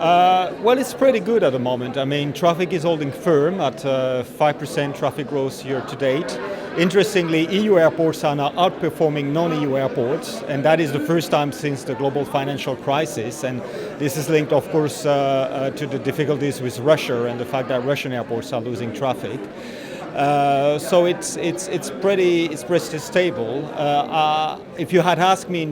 Well, it's pretty good at the moment. I mean, traffic is holding firm at 5% traffic growth year to date. Interestingly, EU airports are now outperforming non-EU airports, and that is the first time since the global financial crisis. And this is linked, of course, to the difficulties with Russia and the fact that Russian airports are losing traffic. So it's pretty stable. If you had asked me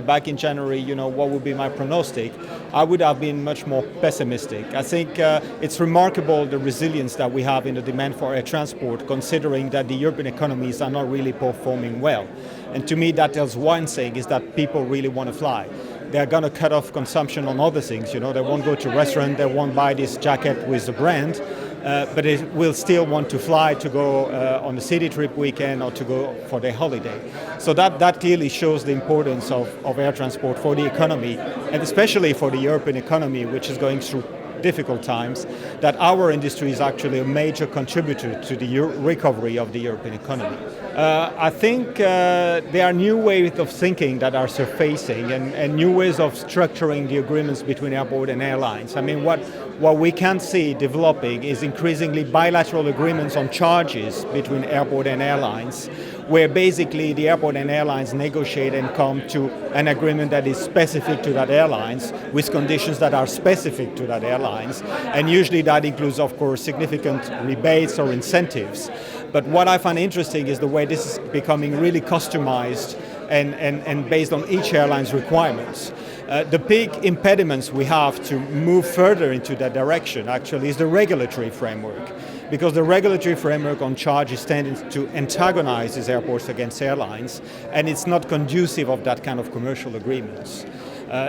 back in January, what would be my prognostic, I would have been much more pessimistic. I think it's remarkable the resilience that we have in the demand for air transport, considering that the European economies are not really performing well. And to me, that tells one thing, is that people really want to fly. They're going to cut off consumption on other things. They won't go to a restaurant, they won't buy this jacket with the brand. But they will still want to fly to go on a city trip weekend or to go for their holiday. So that clearly shows the importance of air transport for the economy, and especially for the European economy, which is going through difficult times, that our industry is actually a major contributor to the recovery of the European economy. I think there are new ways of thinking that are surfacing and new ways of structuring the agreements between airport and airlines. I mean, what we can see developing is increasingly bilateral agreements on charges between airport and airlines, where basically the airport and airlines negotiate and come to an agreement that is specific to that airlines with conditions that are specific to that airlines. And usually that includes, of course, significant rebates or incentives. But what I find interesting is the way this is becoming really customized and based on each airline's requirements. The big impediments we have to move further into that direction actually is the regulatory framework, because the regulatory framework on charges tends to antagonize these airports against airlines, and it's not conducive of that kind of commercial agreements.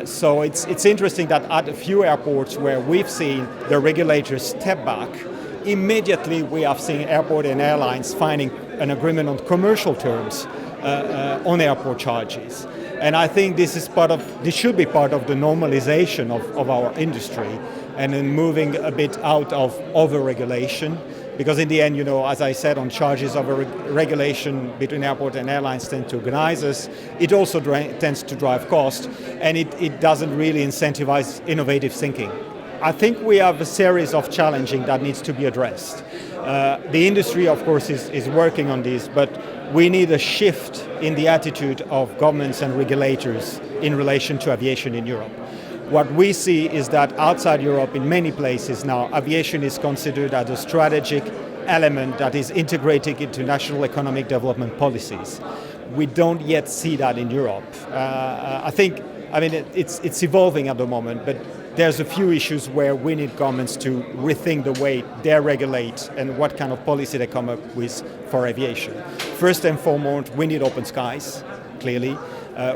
So it's interesting that at a few airports where we've seen the regulators step back, immediately we have seen airport and airlines finding an agreement on commercial terms on airport charges. And I think this should be part of the normalization of our industry, and then moving a bit out of over-regulation. Because in the end, as I said, on charges, over-regulation between airport and airlines tend to organize us. It also tends to drive cost, and it doesn't really incentivize innovative thinking. I think we have a series of challenges that needs to be addressed. The industry, of course, is working on this, but we need a shift in the attitude of governments and regulators in relation to aviation in Europe. What we see is that outside Europe, in many places now, aviation is considered as a strategic element that is integrated into national economic development policies. We don't yet see that in Europe. It's evolving at the moment, but there's a few issues where we need governments to rethink the way they regulate and what kind of policy they come up with for aviation. First and foremost, we need open skies, clearly.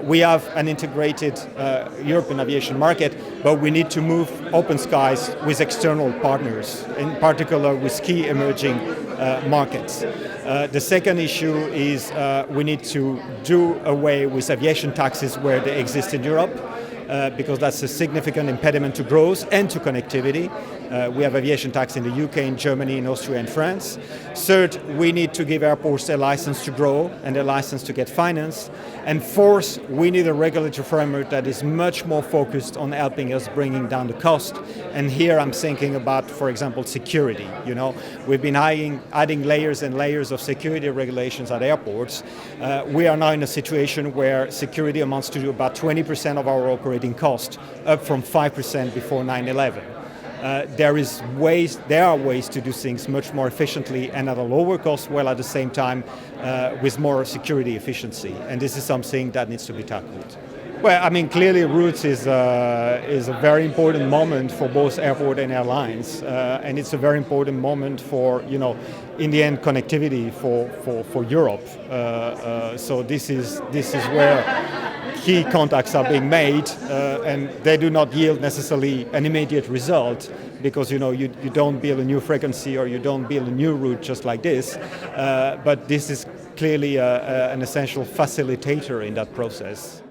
We have an integrated European aviation market, but we need to move open skies with external partners, in particular with key emerging markets. The second issue is we need to do away with aviation taxes where they exist in Europe, because that's a significant impediment to growth and to connectivity. We have aviation tax in the UK, in Germany, in Austria and France. Third, we need to give airports a license to grow and a license to get finance. And fourth, we need a regulatory framework that is much more focused on helping us bringing down the cost. And here I'm thinking about, for example, security. We've been adding layers and layers of security regulations at airports. We are now in a situation where security amounts to about 20% of our operating cost, up from 5% before 9/11. There are ways to do things much more efficiently and at a lower cost, while at the same time with more security efficiency. And this is something that needs to be tackled. Well, clearly routes is a very important moment for both airport and airlines, and it's a very important moment for, in the end, connectivity for Europe. So this is where key contacts are being made, and they do not yield necessarily an immediate result, because you don't build a new frequency or you don't build a new route just like this, but this is clearly an essential facilitator in that process.